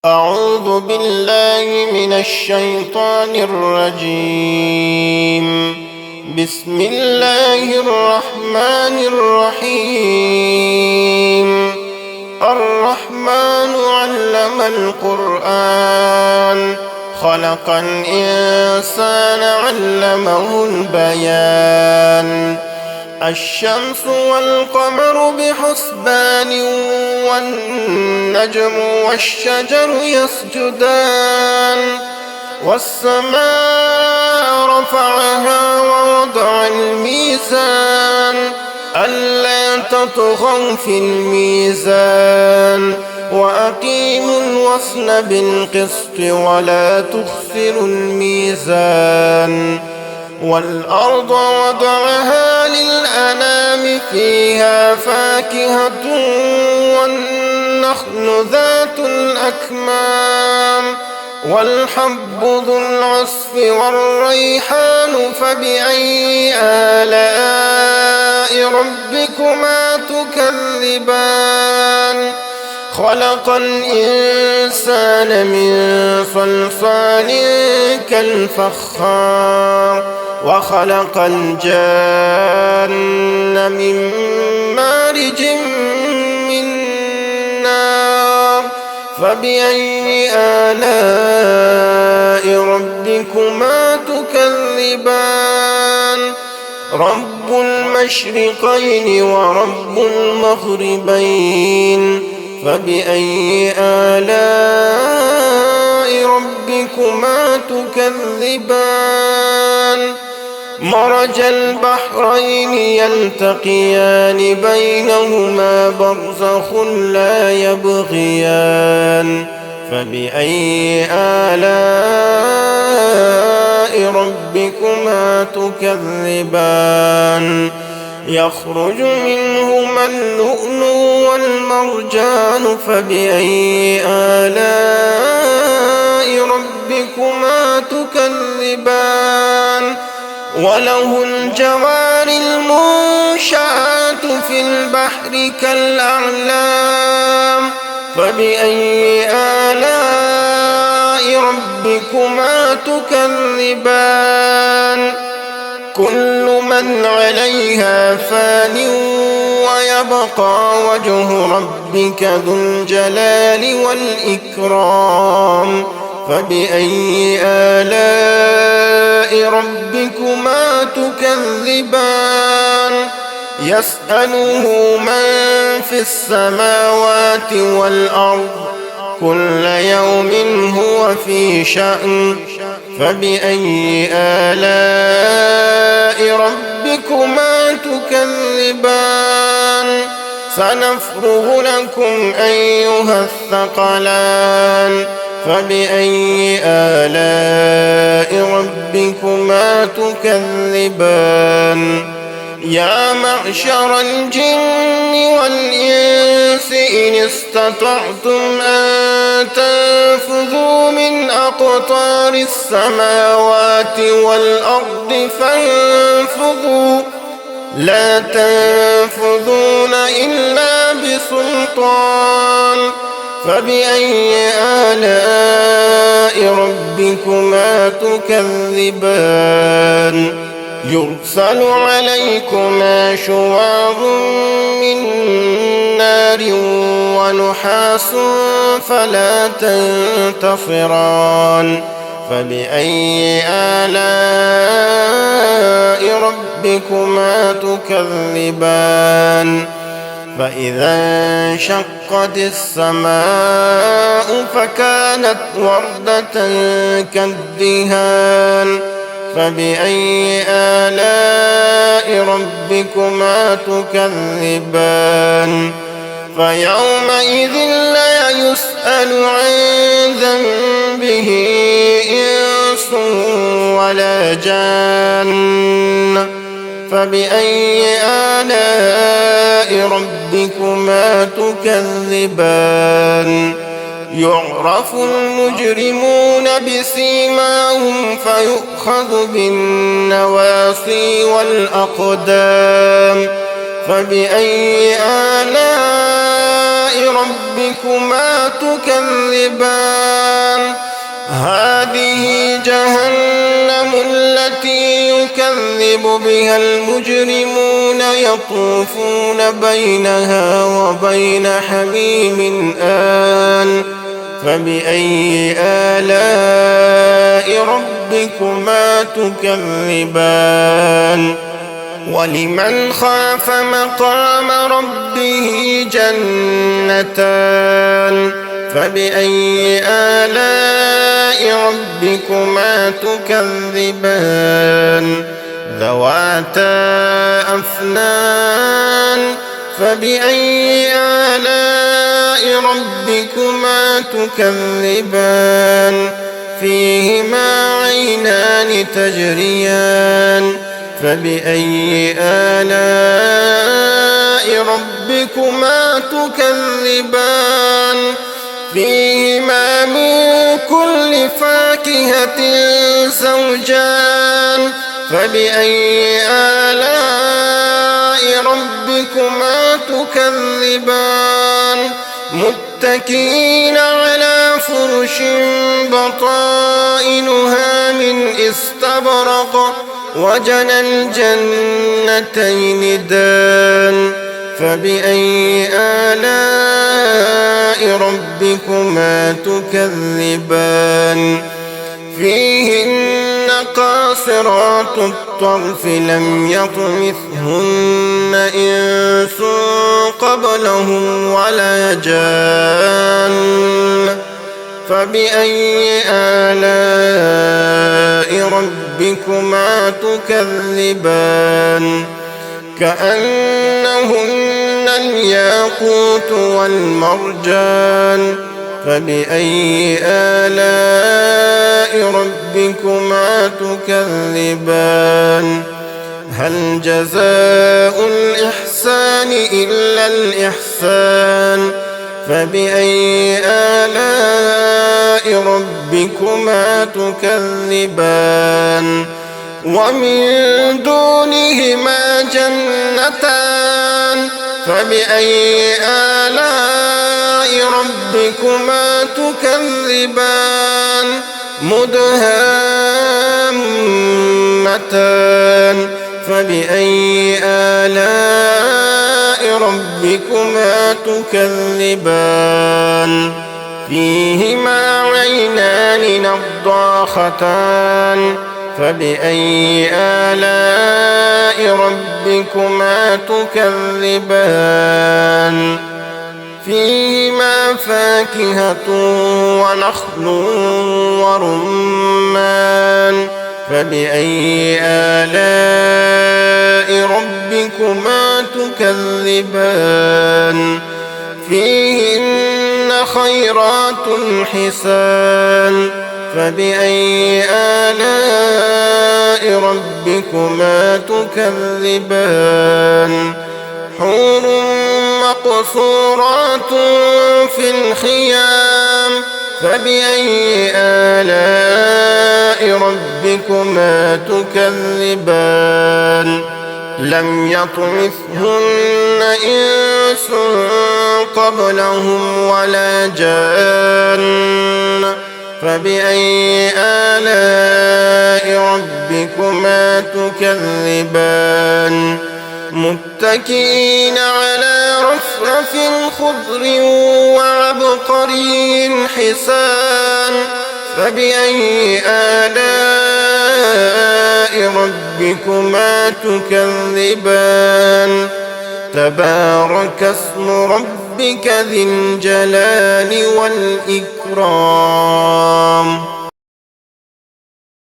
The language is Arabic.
أعوذ بالله من الشيطان الرجيم. بسم الله الرحمن الرحيم. الرحمن علم القرآن خلق الإنسان علمه البيان. الشمس والقمر بحسبان والنجم والشجر يسجدان. والسماء رفعها ووضع الميزان ألا تطغوا في الميزان وأقيموا الوزن بالقسط ولا تخسروا الميزان. والأرض وضعها للأنام فيها فاكهة والنخل ذات الأكمام والحب ذو العصف والريحان فبأي آلاء ربكما تكذبان. خلق الإنسان من صلصال كالفخار وخلق الجان من مارج من نار فبأي آلاء ربكما تكذبان. رب المشرقين ورب المغربين فبأي آلاء ربكما تكذبان. مرج البحرين يلتقيان بينهما برزخ لا يبغيان فبأي آلاء ربكما تكذبان. يخرج منهما اللؤلؤ والمرجان فبأي آلاء ربكما تكذبان. وله الجوار المنشآت في البحر كالأعلام فبأي آلاء ربكما تكذبان. كل من عليها فان ويبقى وجه ربك ذو الجلال والإكرام فبأي آلاء ربكما تكذبان. يسأله من في السماوات والأرض كل يوم هو في شأن فبأي آلاء ربكما تكذبان. سنفرغ لكم أيها الثقلان فبأي آلاء ربكما تكذبان. يا معشر الجن والإنس إن استطعتم أن تنفذوا من أقطار السماوات والأرض فانفذوا لا تنفذون إلا بسلطان فبأي آلاء ربكما تكذبان. يرسل عليكما شواظ من نار ونحاس فلا تنتصران فبأي آلاء ربكما تكذبان. فإذا انشقت السماء فكانت وردة كالدهان فبأي آلاء ربكما تكذبان. فيومئذ لا يسأل عن ذنبه إنس ولا جان فبأي آلاء ربكما تكذبان. يعرف المجرمون بسيماهم فيؤخذ بالنواصي والأقدام فبأي آلاء ربكما ربكما تكذبان هذه جهنم التي يكذب بها المجرمون يطوفون بينها وبين حميم آن فبأي آلاء ربكما تكذبان ولمن خاف مقام ربه جنتان فبأي آلاء ربكما تكذبان ذواتا أفنان فبأي آلاء ربكما تكذبان فيهما عينان تجريان فبأي آلاء ربكما تكذبان فيهما من كل فاكهة زوجان فبأي آلاء ربكما تكذبان متكئين على فرش بطائنها من استبرق وجنى الجنتين دان فبأي آلاء ربكما تكذبان فيهن قاصرات الطرف لم يطمثهن إنس قبلهم ولا جان فبأي آلاء ربكما تكذبان كأنهن الياقوت والمرجان فبأي آلاء ربكما تكذبان هل جزاء الإحسان إلا الإحسان فبأي آلاء ربكما تكذبان ومن دونهما جنتان فبأي آلاء ربكما تكذبان مدهامتان فبأي آلاء ربكما تكذبان فيهما عينان نضاختان فبأي آلاء ربكما تكذبان فيهما فاكهة ونخل ورمان فبأي آلاء ربكما تكذبان فيهن خيرات حسان فبأي آلاء ربكما تكذبان حور مقصورات في الخيام فبأي آلاء ربكما تكذبان لم يطمثهن إنس قبلهم ولا جان فبأي آلاء ربكما تكذبان متكئين على رفرف خضر وعبقري حسان فبأي آلاء ربكما تكذبان تبارك اسم ربك ذي الجلال والإكرام